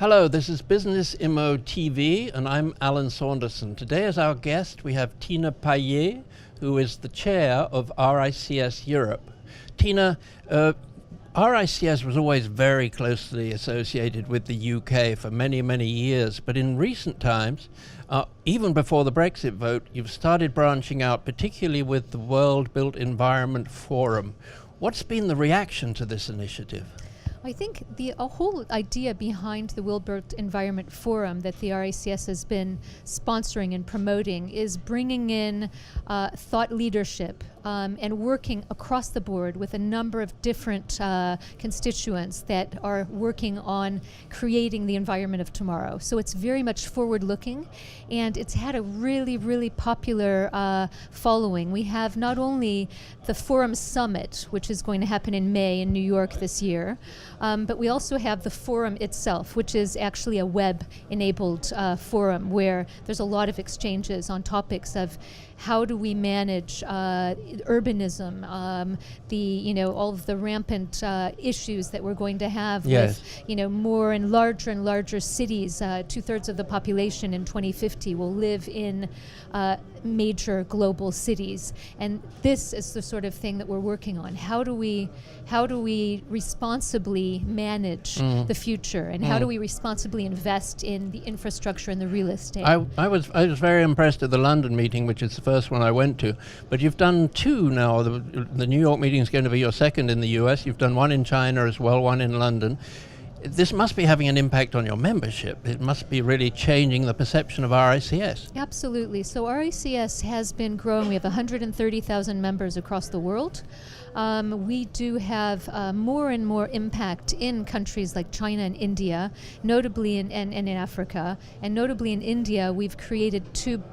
Hello, this is Business Immo TV, and I'm Alan Saunderson. Today as our guest we have Tina Payet, who is the chair of RICS Europe. Tina, RICS was always very closely associated with the UK for many, many years, but in recent times, even before the Brexit vote, you've started branching out, particularly with the World Built Environment Forum. What's been the reaction to this initiative? I think the whole idea behind the World Built Environment Forum that the RICS has been sponsoring and promoting is bringing in thought leadership and working across the board with a number of different constituents that are working on creating the environment of tomorrow. So it's very much forward-looking, and it's had a really, really popular following. We have not only the Forum Summit, which is going to happen in May in New York this year, but we also have the forum itself, which is actually a web-enabled forum where there's a lot of exchanges on topics of how do we manage urbanism, all of the rampant issues that we're going to have with more and larger cities. 2/3 of the population in 2050 will live in major global cities, and this is the sort of thing that we're working on. How do we responsibly manage the future, and how do we responsibly invest in the infrastructure and the real estate? I was very impressed at the London meeting, which is the first one I went to, but you've done two now. The New York meeting is going to be your second in the US. You've done one in China as well, one in London. This must be having an impact on your membership. It must be really changing the perception of RICS. Absolutely. So RICS has been growing. We have 130,000 members across the world. We do have more and more impact in countries like China and India, notably in Africa. And notably in India, we've created two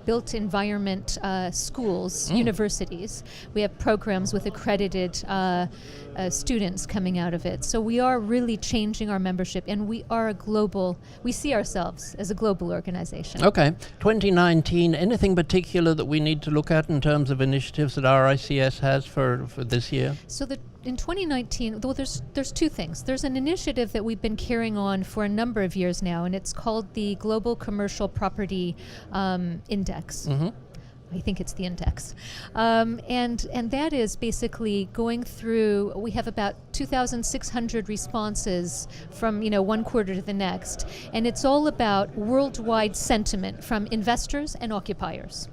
built environment schools, universities. We have programs with accredited students coming out of it. So we are really changing our membership, and we see ourselves as a global organization. Okay, 2019, anything particular that we need to look at in terms of initiatives that RICS has for this year? So in 2019, though, there's two things. There's an initiative that we've been carrying on for a number of years now, and it's called the Global Commercial Property Index. I think it's the index. And that is basically going through, we have about 2,600 responses from one quarter to the next, and it's all about worldwide sentiment from investors and occupiers.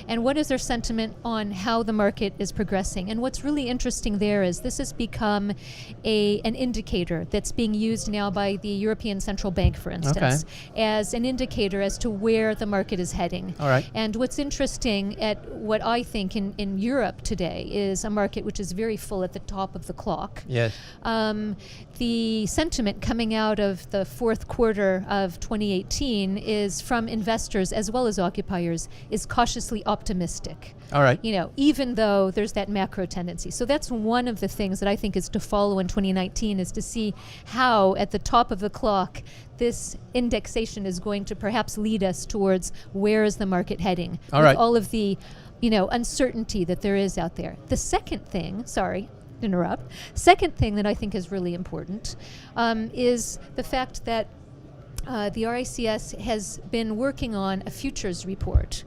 And what is their sentiment on how the market is progressing? And what's really interesting there is this has become an indicator that's being used now by the European Central Bank, for instance, as an indicator as to where the market is heading. All right. And what's interesting at what I think in Europe today is a market which is very full at the top of the clock. Yes. The sentiment coming out of the fourth quarter of 2018 is from investors as well as occupiers is cautiously optimistic. All right. Even though there's that macro tendency. So that's one of the things that I think is to follow in 2019, is to see how at the top of the clock this indexation is going to perhaps lead us towards where is the market heading. All right. All of the uncertainty that there is out there. The second thing, second thing that I think is really important is the fact that the RICS has been working on a futures report.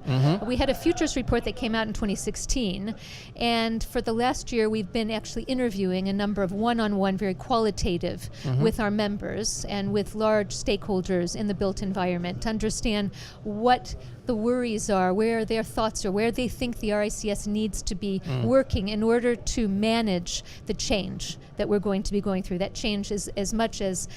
We had a futures report that came out in 2016, and for the last year we've been actually interviewing a number of one-on-one, very qualitative, with our members and with large stakeholders in the built environment to understand what the worries are, where their thoughts are, where they think the RICS needs to be working in order to manage the change that we're going to be going through. That change is as much as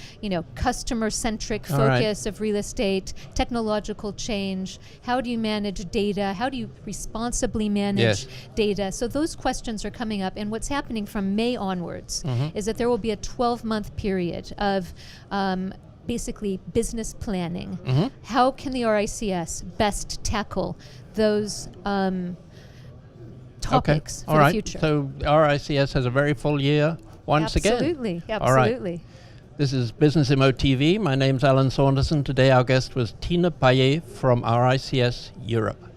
customer-centric focus of real estate, technological change. How do you manage data? How do you responsibly manage data? So those questions are coming up, and what's happening from May onwards is that there will be a 12-month period of basically business planning. How can the RICS best tackle those topics for the future? So RICS has a very full year once again. Absolutely. All right. This is Business Immo TV. My name's Alan Saunderson. Today our guest was Tina Payet from RICS Europe.